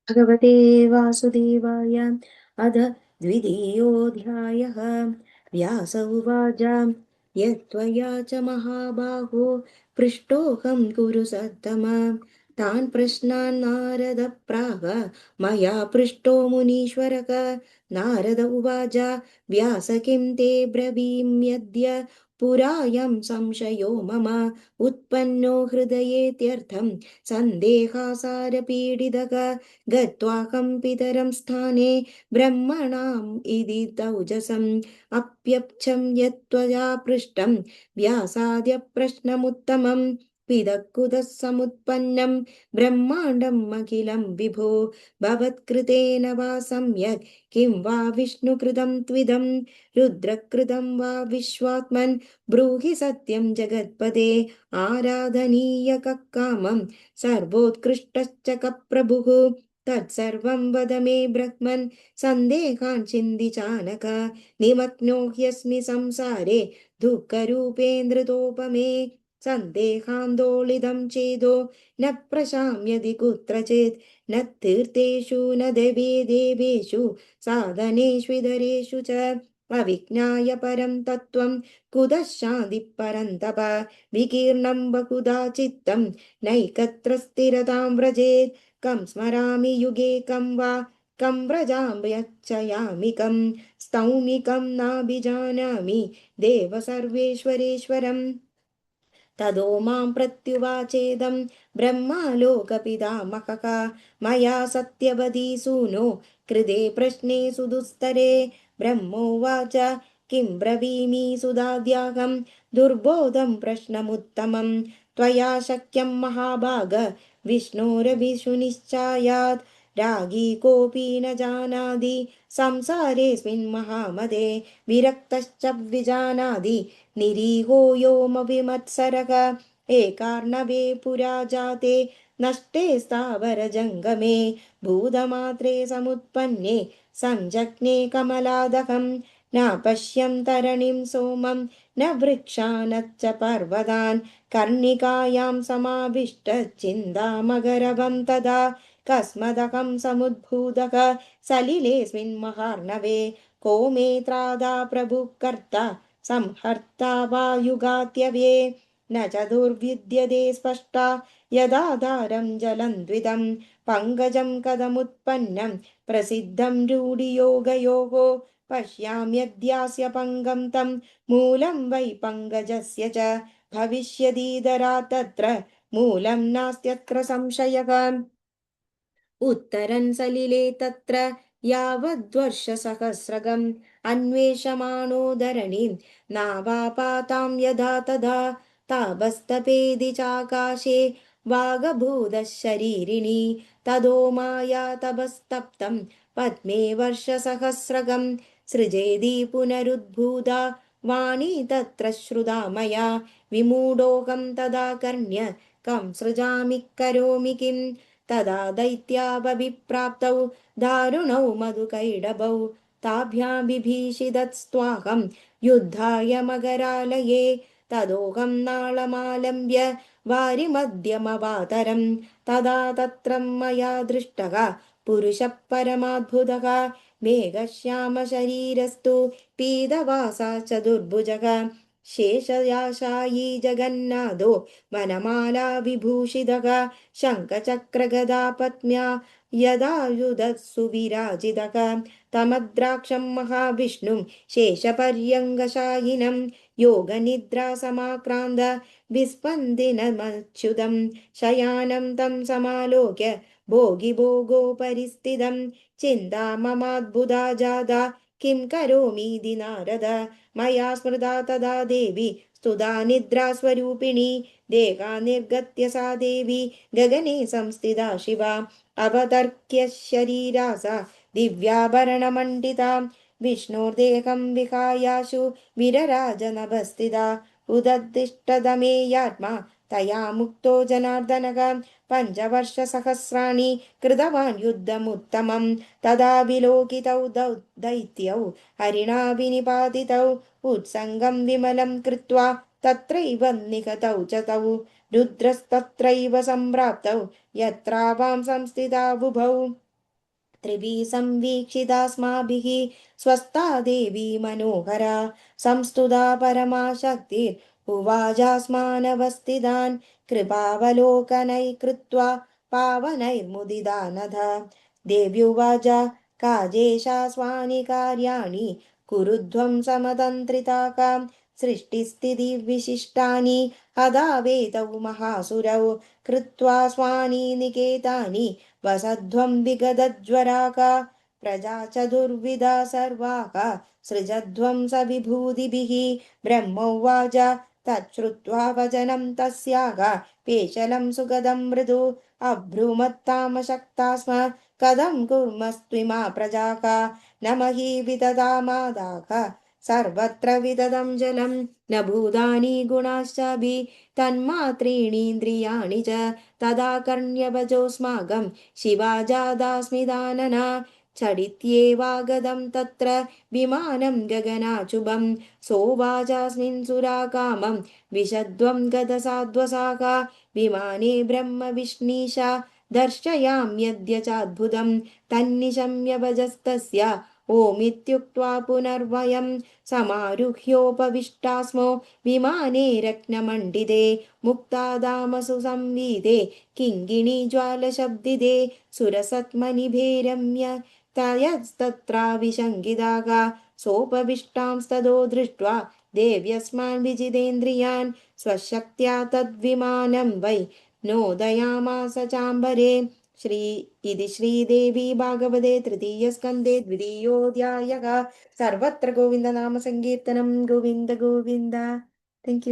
भगवते वासुदेवाय अध द्वितीयोऽध्यायः। व्यास उवाच यत्त्वया च महाबाहो पृष्टोऽहं कुरु सत्तमा तान् प्रश्नान् नारद प्राह मया पृष्टो मुनीश्वरः। नारद उवाच व्यास किं ते ब्रवीम्यद्य पुरायं संशयो मम उत्पन्नो हृदयेत्यर्थं सन्देहासारपीडितः गत्वाहं पितरं स्थाने ब्रह्मणाम् इति तौजसम् अप्यक्षं यत्त्वया पृष्टं व्यासाद्य प्रश्नमुत्तमं पिदः कुतः समुत्पन्नं ब्रह्माण्डम् अखिलं विभो भवत्कृतेन वा सम्यक् किं वा विष्णुकृतं त्विदं रुद्रकृतं वा विश्वात्मन् ब्रूहि सत्यं जगत्पते आराधनीयकः कामं सर्वोत्कृष्टश्च कः प्रभुः तत्सर्वं वद मे ब्रह्मन् सन्देहान् छिन्दि चानक निमग्नो ह्यस्मि संसारे दुःखरूपेन्द्रतोपमे सन्देहान्दोलितं चेदो न प्रशाम्यति कुत्रचित् न तीर्थेषु न देवेषु साधनेष्वितरेषु च अविज्ञाय परं तत्त्वं कुतः शान्तिः परन्तप विकीर्णं बहुधा चित्तं नैकत्र स्थिरतां व्रजेत् कं स्मरामि युगे कं वा कं व्रजाम्यक्षयामि कं स्तौमि कं नाभिजानामि देव सर्वेश्वरेश्वरम् तदो मां प्रत्युवाचेदं ब्रह्मालोकपितामहः मया सत्यवती सूनो कृते प्रश्ने सुदुस्तरे ब्रह्मोवाच किं ब्रवीमि सुदाद्याहं दुर्बोधं प्रश्नमुत्तमं त्वया शक्यं महाभाग विष्णोरभिषुनिश्चायात् रागी कोऽपि न जानाति संसारेऽस्मिन् महामदे विरक्तश्च विजानाति निरीहो योमविमत्सरः एकार्णवे पुरा जाते नष्टे स्थावरजङ्गमे भूतमात्रे समुत्पन्ने सञ्जज्ञे कमलादहं न पश्यं तरणिं सोमं न वृक्षानच्च पर्वतान् कर्णिकायां समाविष्टचिन्तामगरवं तदा कस्मदहं समुद्भूतः सलिलेऽस्मिन् महार्णवे को मे त्रादा प्रभुः कर्ता संहर्ता वा युगात्यवे न च दुर्विद्यते स्पष्टा यदाधारं जलं द्विदं पङ्कजं कदमुत्पन्नं प्रसिद्धं रूढियोगयोः पश्याम्यद्यास्य पङ्गं तं मूलं वै पङ्कजस्य च भविष्यदीदरा तत्र मूलं नास्त्यत्र संशयः उत्तरन् सलिले तत्र यावद्वर्षसहस्रगम् अन्वेषमाणो धरणीं नावापातां यदा तदा तापस्तपेदि चाकाशे वागभूतः शरीरिणी तदो माया तपस्तप्तं पद्मे वर्षसहस्रगं सृजेदी पुनरुद्भूता वाणी तत्र श्रुता मया विमूढोऽहं तदा कर्ण्य कं सृजामि करोमि किम् तदा दैत्यावभिप्राप्तौ दारुणौ मधुकैडभौ ताभ्यां बिभीषिदत्स्त्वाहं युद्धाय मकरालये तदोऽहं नाळमालम्ब्य वारिमध्यमवातरं तदा तत्र मया दृष्टः पुरुषः परमाद्भुतः मेघश्यामशरीरस्तु पीतवासा चतुर्भुजः शेषयाशायी जगन्नाथो वनमाला विभूषितः शङ्खचक्रगदा पत्न्या यदायुधः सुविराजितः तमद्राक्षं महाविष्णुं शेषपर्यङ्गशायिनं योगनिद्रासमाक्रान्त विस्पन्दिनमच्युतं शयानं तं समालोक्य भोगिभोगोपरिस्थितं चिन्ता ममाद्भुता जाता किं करोमीति नारद मया स्मृता तदा देवी स्तुता निद्रास्वरूपिणी देहा निर्गत्य सा देवी गगने संस्थिता शिवा अवतर्क्य शरीरा सा दिव्याभरणमण्डिता विष्णोर्देहं विहायाशु विरराजनभस्थिता उदद्दिष्टदमेयात्मा तया मुक्तो जनार्दनः पञ्चवर्षसहस्राणि कृतवान् युद्धमुत्तमं तदा विलोकितौ दैत्यौ हरिणा विनिपातितौ उत्सङ्गं विमलं कृत्वा तत्रैव निहतौ च तौ रुद्रस्तत्रैव सम्प्राप्तौ यत्रावां संस्थिता बुभौ त्रिभिः संवीक्षितास्माभिः स्वस्ता देवी मनोहरा संस्तुता परमाशक्तिरुवाजास्मानवस्थितान् कृपावलोकनैः कृत्वा पावनैर्मुदिता नधा देव्युवाच काजेशा स्वानि कार्याणि कुरुध्वं समतन्त्रिताकां सृष्टिस्थितिविशिष्टानि हदावेतौ महासुरौ कृत्वा स्वानि निकेतानि वसध्वं विगतज्वराका प्रजा च दुर्विधा सर्वाः सृजध्वं स विभूतिभिः ब्रह्मोवाच तच्छ्रुत्वा वचनं तस्याः पेशलं सुगदं मृदु अभ्रुमत्तामशक्ता स्म कथं कुर्मस्त्विमा प्रजाः न मही विदधामादाः सर्वत्र विदधं जलं न भूतानि गुणाश्चापि तन्मात्रीणीन्द्रियाणि च तदा कर्ण्यवचोऽस्माकं शिवा जादास्मिदानना झटित्येवागतं तत्र विमानं गगनाचुभं सोवाचास्मिन् सुराकामं विशद्वं गतसाध्वसाका विमाने ब्रह्मविष्णीशा दर्शयाम्यद्य चाद्भुतं तन्निशम्य भजस्तस्य ओमित्युक्त्वा पुनर्वयं समारुह्योपविष्टा स्मो विमाने रत्नमण्डिते मुक्ताधामसु संवीते किङ्गिणीज्वालशब्दिते सुरसत्मनिभेरम्य तयस्तत्राविशङ्किताः सोपविष्टांस्ततो दृष्ट्वा देव्यस्मान् विजितेन्द्रियान् स्वशक्त्या तद्विमानं वै नोदयामास चाम्बरे इति श्रीदेवी भागवते तृतीयस्कन्धे द्वितीयोऽध्यायः सर्वत्र गोविन्दनामसङ्कीर्तनं गोविन्द गोविन्द थैंक यू।